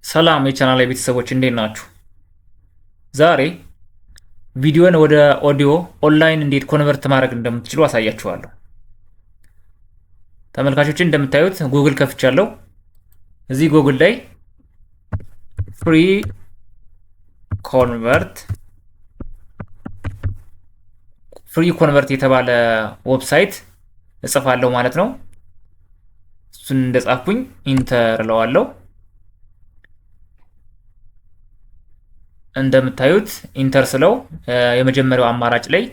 ሰላም የቻናል ቤተሰቦች እንዴት ናችሁ? ዛሬ ቪዲዮን ወደ ኦዲዮ ኦንላይን እንዴት ኮንቨርት ማድረግ እንደምትችሉ አሳያችኋለሁ። ተመልካቾች እንደምታዩት ጉግል ከፍቻለሁ። እዚህ ጉግል ላይ ፍሪ ኮንቨርት የተባለ ዌብሳይት እጽፋለሁ ማለት ነው። እሱን እንደጻፍኩኝ ኢንተር እለዋለሁ። እንደምታዩት ኢንተር ስለው የመጀመሪያው አማራጭ ላይ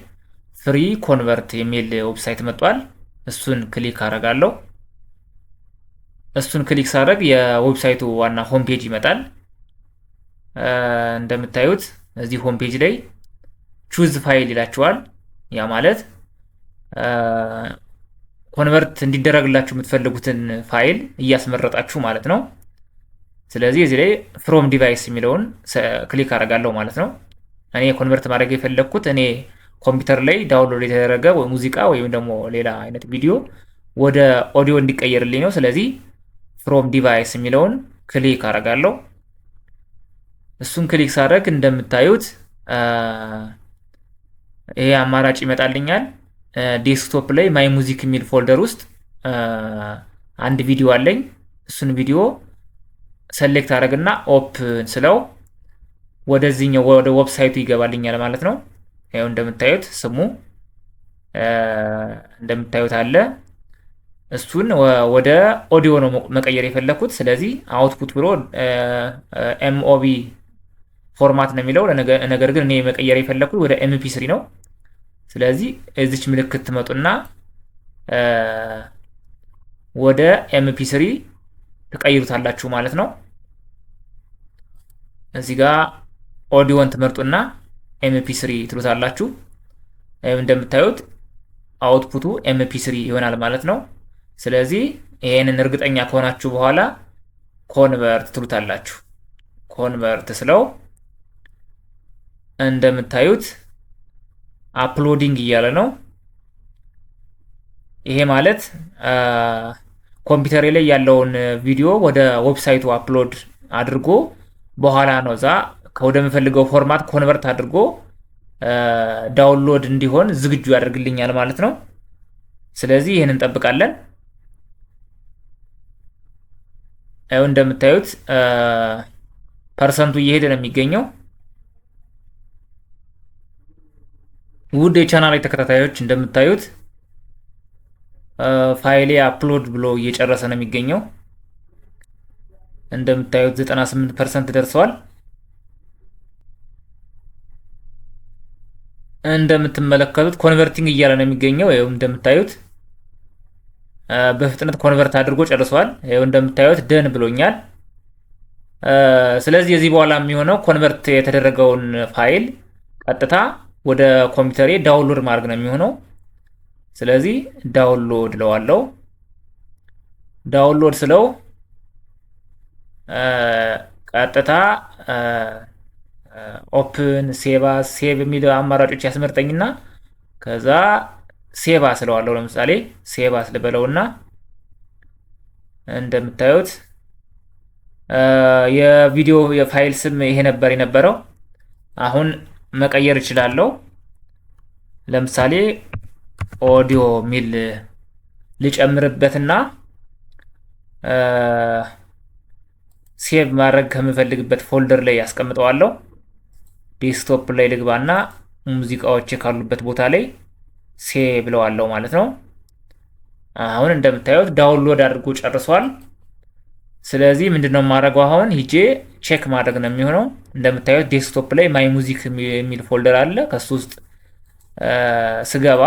ፍሪ ኮንቨርት የሚል ዌብሳይት መጥቷል። እሱን ክሊክ አደርጋለሁ። እሱን ክሊክ ሳደርግ የዌብሳይቱ ዋና ሆም ፔጅ ይመጣል። እንደምታዩት እዚህ ሆም ፔጅ ላይ ቹዝ ፋይል ይላችኋል። ያ ማለት ኮንቨርት እንዲደረግላችሁ የምትፈልጉትን ፋይል እያስመረጣችሁ ማለት ነው። ስለዚህ እዚህ ላይ ፍሮም ዲቫይስ የሚለውን ክሊክ አደርጋለሁ ማለት ነው። እኔ ኮንቨርት ማድረግ የፈለግኩት እኔ ኮምፒውተር ላይ ዳውንሎድ የተደረገ ሙዚቃ ወይም ደግሞ ሌላ አይነት ቪዲዮ ወደ ኦዲዮ እንዲቀየርልኝ ነው። ስለዚህ ፍሮም ዲቫይስ የሚለውን ክሊክ አደርጋለሁ። እሱን ክሊክ ሳደርግ እንደምታዩት ይሄ አማራጭ ይመጣልኛል። ዴስክቶፕ ላይ ማይ ሙዚክ የሚል ፎልደር ውስጥ አንድ ቪዲዮ አለኝ። እሱን ቪዲዮ ሰሌክት አደረግና ኦፕን ስለው ወደዚህኛው ወደ ዌብሳይቱ ይገባልኛል ማለት ነው። ያው እንደምታዩት ስሙ እንደምታዩት አለ። እሱን ወደ ኦዲዮ ነው መቀየር የፈለኩት። ስለዚህ አውትፑት ብሎ ኤምኦቢ ፎርማት ነው የሚለው። ነገር ግን እኔ መቀየር የፈለኩት ወደ ኤምፒ3 ነው። ስለዚህ እዚች ምልክት ትመጡና ወደ ኤምፒ3 ትቀይሩታላችሁ ማለት ነው። እዚህ ጋር ኦዲዮን ትመርጡና ኤምፒ3 ትሉታላችሁ። እንደምታዩት አውትፑቱ ኤምፒ3 ይሆናል ማለት ነው። ስለዚህ ይሄንን እርግጠኛ ከሆናችሁ በኋላ ኮንቨርት ትሉታላችሁ። ኮንቨርት ስለው እንደምታዩት አፕሎዲንግ እያለ ነው። ይሄ ማለት ኮምፒውተር ላይ ያለውን ቪዲዮ ወደ ዌብሳይቱ አፕሎድ አድርጎ በኋላ ነው እዛ ወደምፈልገው ፎርማት ኮንቨርት አድርጎ ዳውንሎድ እንዲሆን ዝግጁ ያደርግልኛል ማለት ነው። ስለዚህ ይሄንን እንጠብቃለን። ያው እንደምታዩት ፐርሰንቱ እየሄደ ነው የሚገኘው። ውድ የቻናል ተከታታዮች እንደምታዩት ፋይሌ አፕሎድ ብሎ እየጨረሰ ነው የሚገኘው። እንደምታዩት 98% ደርሰዋል። እንደምትመለከቱት ኮንቨርቲንግ እያለ ነው የሚገኘው። ይኸው እንደምታዩት በፍጥነት ኮንቨርት አድርጎ ጨርሷል። ይኸው እንደምታዩት ደን ብሎኛል። ስለዚህ የዚህ በኋላ የሚሆነው ኮንቨርት የተደረገውን ፋይል ቀጥታ ወደ ኮምፒውተሬ ዳውንሎድ ማድረግ ነው የሚሆነው። ስለዚህ ዳውንሎድ ለዋለው ዳውንሎድ ስለው ቀጥታ ኦፕን ሴቭ የሚል አማራጮች ያስመርጠኝና ከዛ ሴቭ ስለዋለው ለምሳሌ ሴቭ ልበለውና እንደምታዩት የቪዲዮ የፋይል ስም ይሄ ነበር የነበረው። አሁን መቀየር እችላለሁ። ለምሳሌ ኦዲዮ ሚል ልጨምርበትና ሴቭ ማድረግ ከምፈልግበት ፎልደር ላይ ያስቀምጠዋለሁ። ዴስክቶፕ ላይ ልግባና ሙዚቃዎች ካሉበት ቦታ ላይ ሴቭ ብለዋለሁ ማለት ነው። አሁን እንደምታዩት ዳውንሎድ አድርጎ ጨርሷል። ስለዚህ ምንድነው የማደርገው? አሁን ሂጄ ቼክ ማድረግ ነው የሚሆነው። እንደምታዩት ዴስክቶፕ ላይ ማይ ሙዚክ የሚል ፎልደር አለ። ከሱ ውስጥ ስገባ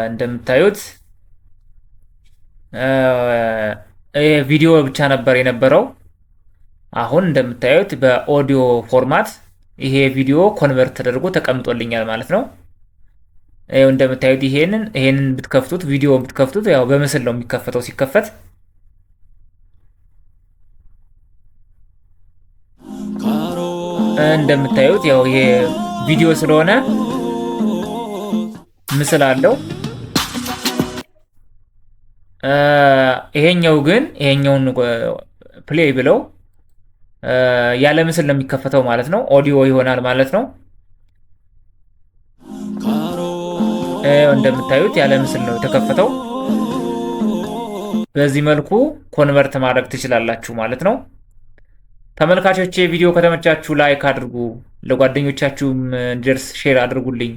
እንደምታዩት ቪዲዮ ብቻ ነበር የነበረው። አሁን እንደምታዩት በኦዲዮ ፎርማት ይሄ ቪዲዮ ኮንቨርት ተደርጎ ተቀምጦልኛል ማለት ነው። ይሄው እንደምታዩት ይሄንን ብትከፍቱት ቪዲዮ ብትከፍቱት ያው በምስል ነው የሚከፈተው። ሲከፈት እንደምታዩት ያው ይሄ ቪዲዮ ስለሆነ ምስል አለው። ይሄኛው ግን ይሄኛውን ፕሌይ ብለው ያለ ምስል ነው የሚከፈተው ማለት ነው። ኦዲዮ ይሆናል ማለት ነው። እንደምታዩት ያለ ምስል ነው የተከፈተው። በዚህ መልኩ ኮንቨርት ማድረግ ትችላላችሁ ማለት ነው። ተመልካቾቼ ቪዲዮ ከተመቻችሁ ላይክ አድርጉ፣ ለጓደኞቻችሁም እንዲደርስ ሼር አድርጉልኝ፣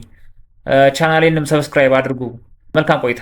ቻናሌንም ሰብስክራይብ አድርጉ። መልካም ቆይታ